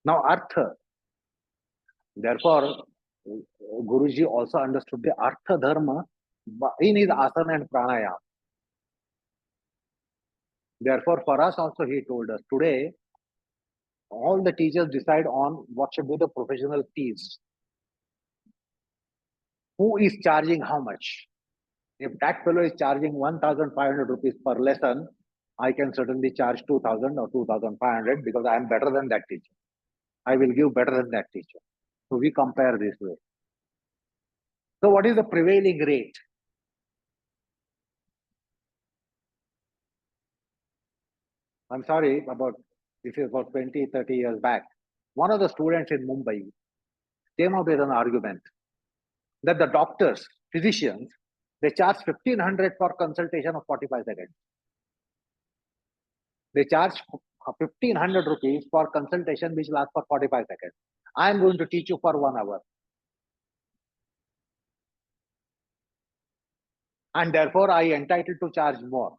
Now Artha, therefore, Guruji also understood the Artha Dharma in his Asana and Pranayama. Therefore, for us also he told us, today, all the teachers decide on what should be the professional fees. Who is charging how much? If that fellow is charging 1,500 rupees per lesson, I can certainly charge 2,000 or 2,500 because I am better than that teacher. I will give better than that teacher. So we compare this way. So what is the prevailing rate? I'm sorry, this is about 20, 30 years back. One of the students in Mumbai came up with an argument that the doctors, physicians, they charge 1,500 for consultation of 45 seconds. They charge 1,500 rupees for consultation which lasts for 45 seconds. I am going to teach you for 1 hour. And therefore, I am entitled to charge more.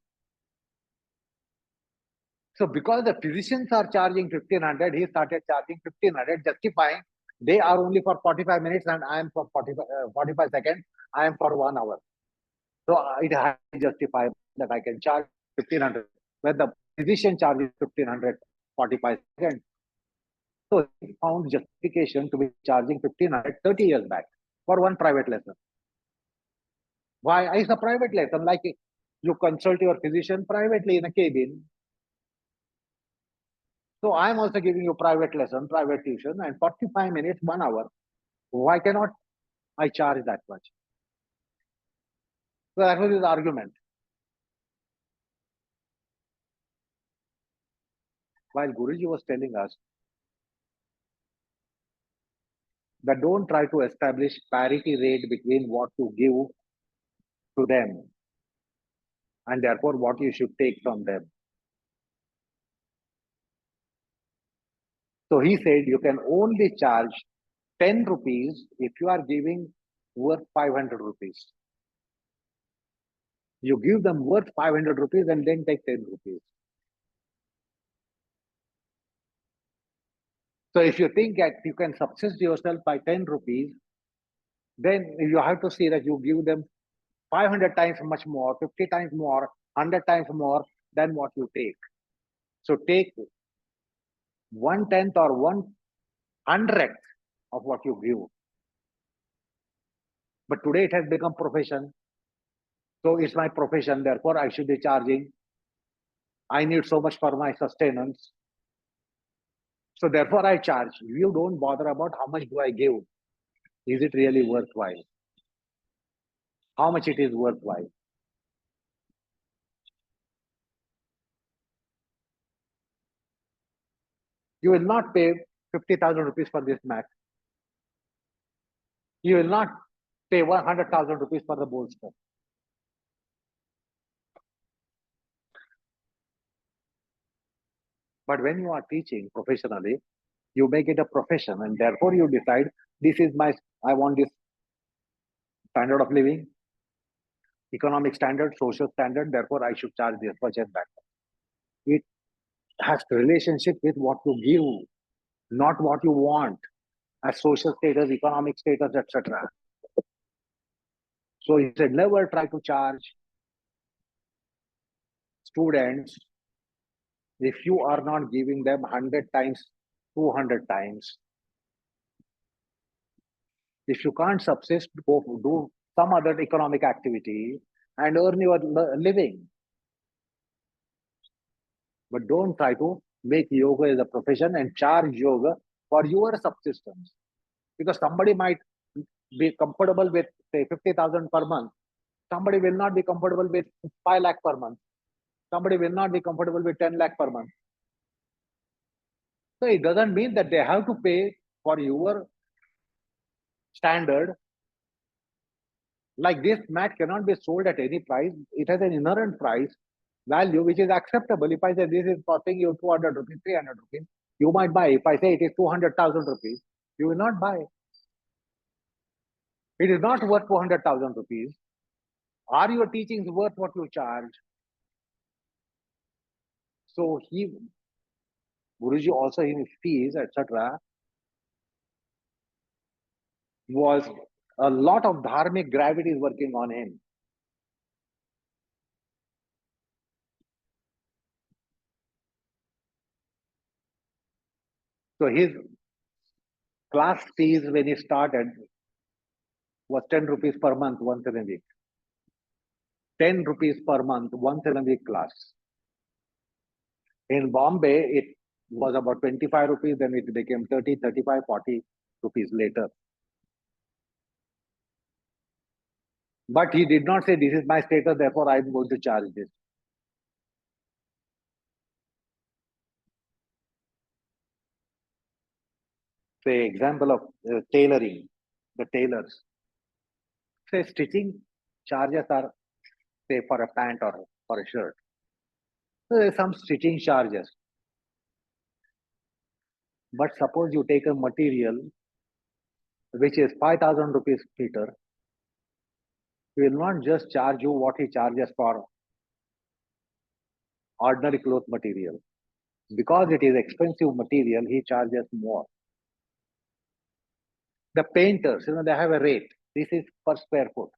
So because the physicians are charging 1,500, he started charging 1,500, justifying they are only for 45 minutes and I am for 45 seconds, I am for 1 hour. So it has to justify that I can charge 1,500 when the physician charges 1,500 45 seconds. So he found justification to be charging 1,500 30 years back for one private lesson. Why? It's a private lesson, like you consult your physician privately in a cabin. So I'm also giving you private lesson, private tuition, and 45 minutes, 1 hour. Why cannot I charge that much? So that was his argument. While Guruji was telling us that don't try to establish parity rate between what you give to them and therefore what you should take from them. So he said you can only charge 10 rupees if you are giving worth 500 rupees. You give them worth 500 rupees and then take 10 rupees. So if you think that you can subsist yourself by 10 rupees, then you have to see that you give them 500 times much more, 50 times more, 100 times more than what you take. So take 1/10 or 1/100th of what you give. But today it has become profession. So it's my profession, therefore I should be charging. I need so much for my sustenance. So therefore I charge. You don't bother about how much do I give. Is it really worthwhile? How much it is worthwhile? You will not pay 50,000 rupees for this mat. You will not pay 100,000 rupees for the bolster. But when you are teaching professionally, you make it a profession and therefore you decide this is I want this standard of living, economic standard, social standard, therefore I should charge this much and that. It has relationship with what you give, not what you want as social status, economic status, etc. So he said, never try to charge students if you are not giving them 100 times, 200 times. If you can't subsist, go do some other economic activity and earn your living. But don't try to make yoga as a profession and charge yoga for your subsistence. Because somebody might be comfortable with, say, 50,000 per month. Somebody will not be comfortable with 5 lakh per month. Somebody will not be comfortable with 10 lakh per month. So it doesn't mean that they have to pay for your standard. Like this mat cannot be sold at any price. It has an inherent price value which is acceptable. If I say this is costing you 200 rupees, 300 rupees, you might buy. If I say it is 200,000 rupees, you will not buy. It is not worth 200,000 rupees. Are your teachings worth what you charge? So Guruji also in his fees, etc., was a lot of dharmic gravity is working on him. So his class fees when he started was 10 rupees per month, once in a week. 10 rupees per month, once in a week class. In Bombay, it was about 25 rupees, then it became 30, 35, 40 rupees later. But he did not say, this is my status, therefore I am going to charge this. Say, example of tailoring, the tailors. Say, stitching charges are, say, for a pant or for a shirt. So there are some stitching charges. But suppose you take a material which is 5,000 rupees meter, he will not just charge you what he charges for ordinary cloth material. Because it is expensive material, he charges more. The painters, they have a rate. This is per square foot.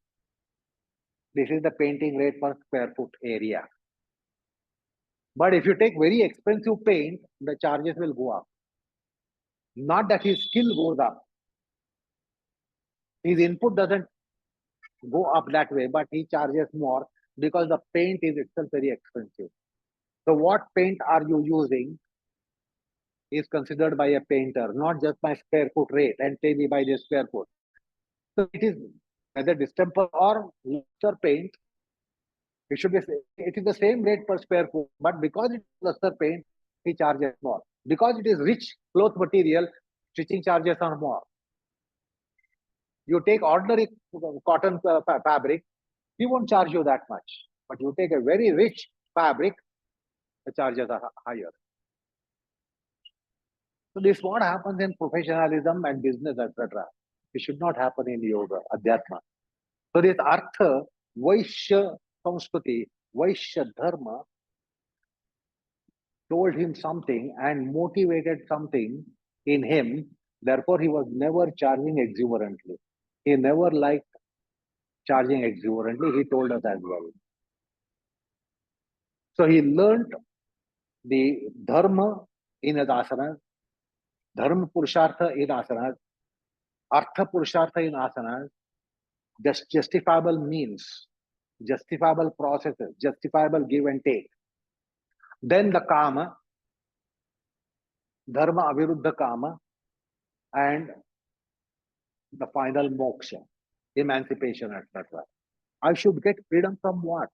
This is the painting rate per square foot area. But if you take very expensive paint, the charges will go up. Not that his skill goes up. His input doesn't go up that way, but he charges more because the paint is itself very expensive. So what paint are you using is considered by a painter, not just my square foot rate and pay me by the square foot. So it is whether distemper or luster paint, it should be, it is the same rate per square foot, but because it is luster paint, he charges more. Because it is rich cloth material, stitching charges are more. You take ordinary cotton fabric, he won't charge you that much. But you take a very rich fabric, the charges are higher. So this is what happens in professionalism and business, etc. It should not happen in yoga, adhyatma. So this artha, Vaishya Samskriti, Vaishya Dharma told him something and motivated something in him. Therefore, he was never charging exuberantly. He never liked charging exuberantly. He told us as well. So he learned the dharma in his asanas, dharma purushartha in asanas, artha purushartha in asanas, justifiable means, justifiable processes, justifiable give and take. Then the kama, dharma aviruddha kama, and the final moksha, emancipation, etc. I should get freedom from what?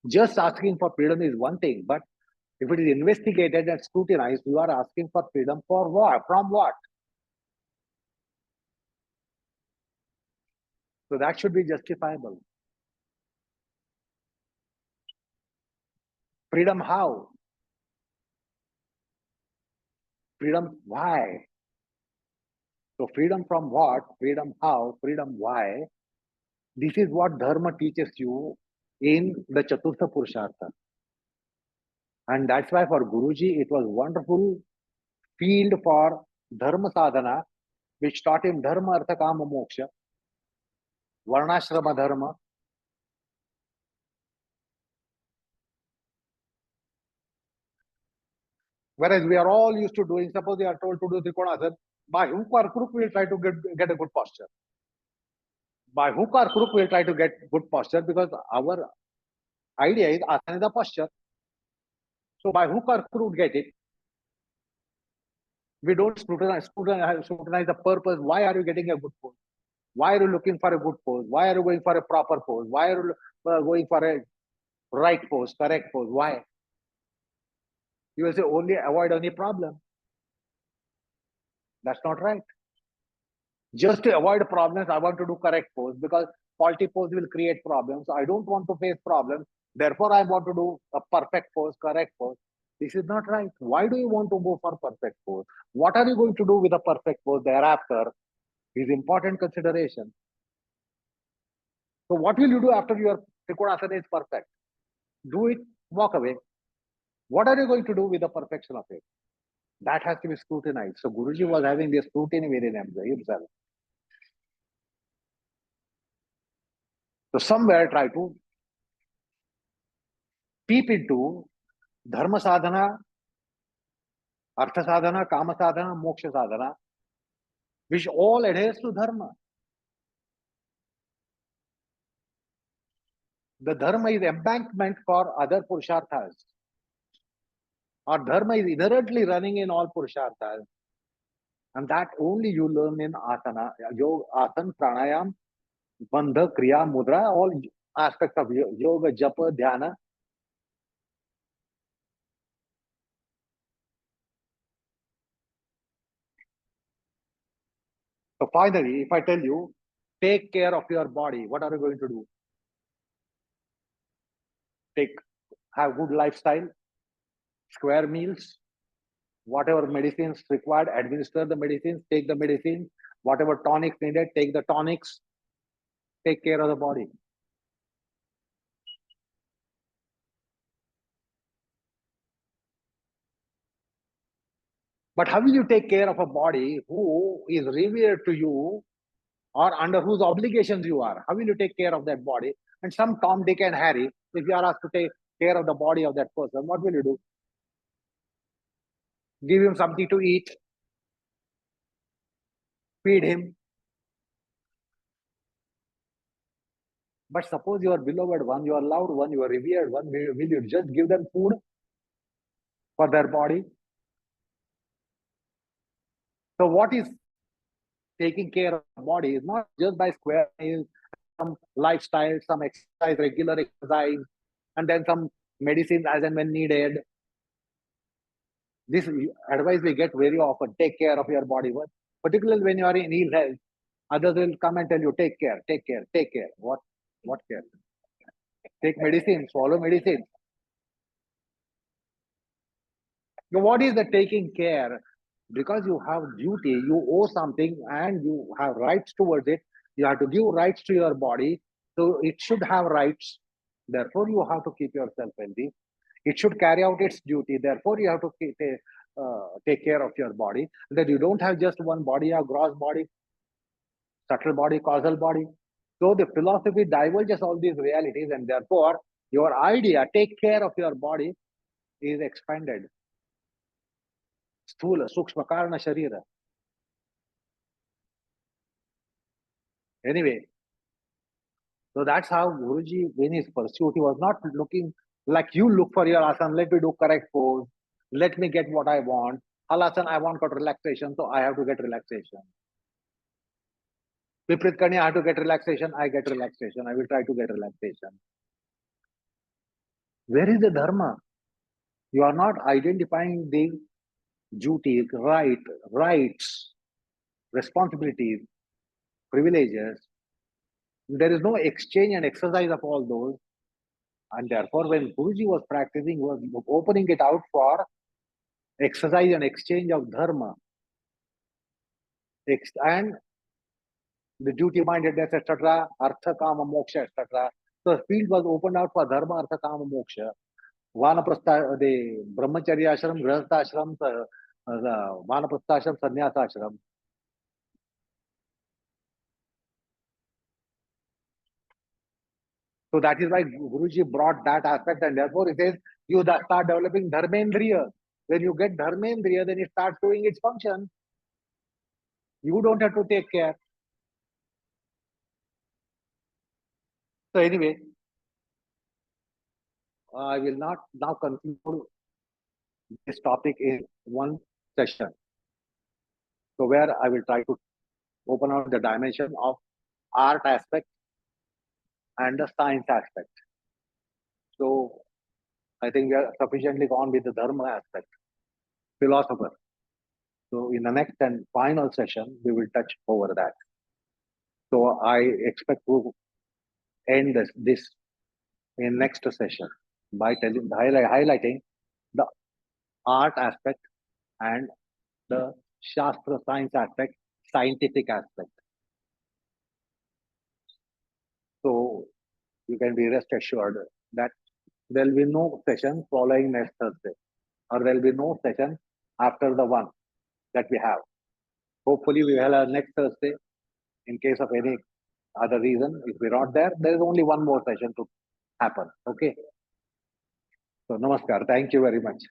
Just asking for freedom is one thing, but if it is investigated and scrutinized, you are asking for freedom for what? From what? So that should be justifiable. Freedom how? Freedom why? So freedom from what? Freedom how? Freedom why? This is what Dharma teaches you in the Chaturtha Purushartha. And that's why for Guruji, it was wonderful field for Dharma sadhana, which taught him Dharma, Artha, Kama, Moksha, Varnashrama Dharma. Whereas we are all used to doing, suppose they are told to do Trikonasana, by hook or crook we will try to get a good posture. By hook or crook we will try to get good posture because our idea is asana is a posture. So by hook or crook get it. We don't scrutinize the purpose. Why are you getting a good pose? Why are you looking for a good pose? Why are you going for a proper pose? Why are you going for a right pose, correct pose? Why? You will say only avoid any problem. That's not right. Just to avoid problems, I want to do correct pose because faulty pose will create problems. So I don't want to face problems. Therefore, I want to do a perfect pose, correct pose. This is not right. Why do you want to go for perfect pose? What are you going to do with a perfect pose thereafter? Is important consideration. So what will you do after your Trikonasana is perfect? Do it, walk away. What are you going to do with the perfection of it? That has to be scrutinized. So Guruji was having this scrutiny within himself. So somewhere try to peep into Dharma sadhana, Artha sadhana, Kama sadhana, Moksha sadhana, which all adheres to Dharma. The Dharma is embankment for other Purusharthas. Or Dharma is inherently running in all Purusharthas. And that only you learn in Asana, Yoga, Asana, Pranayam, Bandha, Kriya, Mudra, all aspects of Yoga, Japa, Dhyana. So finally, if I tell you, take care of your body, what are you going to do? Have good lifestyle, square meals, whatever medicines required, administer the medicines, take the medicine, whatever tonics needed, take the tonics, take care of the body. But how will you take care of a body who is revered to you or under whose obligations you are? How will you take care of that body? And some Tom, Dick, and Harry, if you are asked to take care of the body of that person, what will you do? Give him something to eat, feed him. But suppose your beloved one, your loved one, your revered one, will you just give them food for their body? So what is taking care of the body is not just by square meals, some lifestyle, some exercise, regular exercise, and then some medicines as and when needed. This advice we get very often: take care of your body. Particularly when you are in ill health, others will come and tell you, take care, take care, take care. What care? Take medicine, swallow medicine. So what is the taking care? Because you have duty, you owe something and you have rights towards it. You have to give rights to your body. So it should have rights. Therefore, you have to keep yourself healthy. It should carry out its duty. Therefore, you have to take care of your body. That you don't have just one body, a gross body, subtle body, causal body. So the philosophy divulges all these realities, and therefore, your idea, take care of your body, is expanded. Sthula, Sukshma, Karana, Sharira. Anyway, so that's how Guruji, in his pursuit, he was not looking like you look for your asana, let me do correct pose, let me get what I want. Halasana, I want got relaxation, so I have to get relaxation. Viprit Kani, I have to get relaxation, I get relaxation, I will try to get relaxation. Where is the Dharma? You are not identifying the duties, rights, responsibilities, privileges. There is no exchange and exercise of all those. And therefore, when Guruji was practicing, he was opening it out for exercise and exchange of dharma, and the duty-mindedness, etc., artha, kama, moksha, etc. So the field was opened out for dharma, artha, kama, moksha. Vanaprastha, the brahmacharya ashram, grihastha ashram, vanaprastha ashram, sannyasa ashram. So that is why Guruji brought that aspect, and therefore he says you start developing dharmendriya. When you get dharmendriya, then it starts doing its function. You don't have to take care. So anyway, I will not now conclude this topic in one session. So where I will try to open out the dimension of art aspect and the science aspect. So I think we are sufficiently gone with the dharma aspect, philosopher. So in the next and final session, we will touch over that. So I expect to end this in next session by highlighting the art aspect and the Shastra science aspect, scientific aspect. So you can be rest assured that there will be no session following next Thursday, or there will be no session after the one that we have. Hopefully, we will have next Thursday. In case of any other reason, if we're not there, there is only one more session to happen. Okay. So, namaskar. Thank you very much.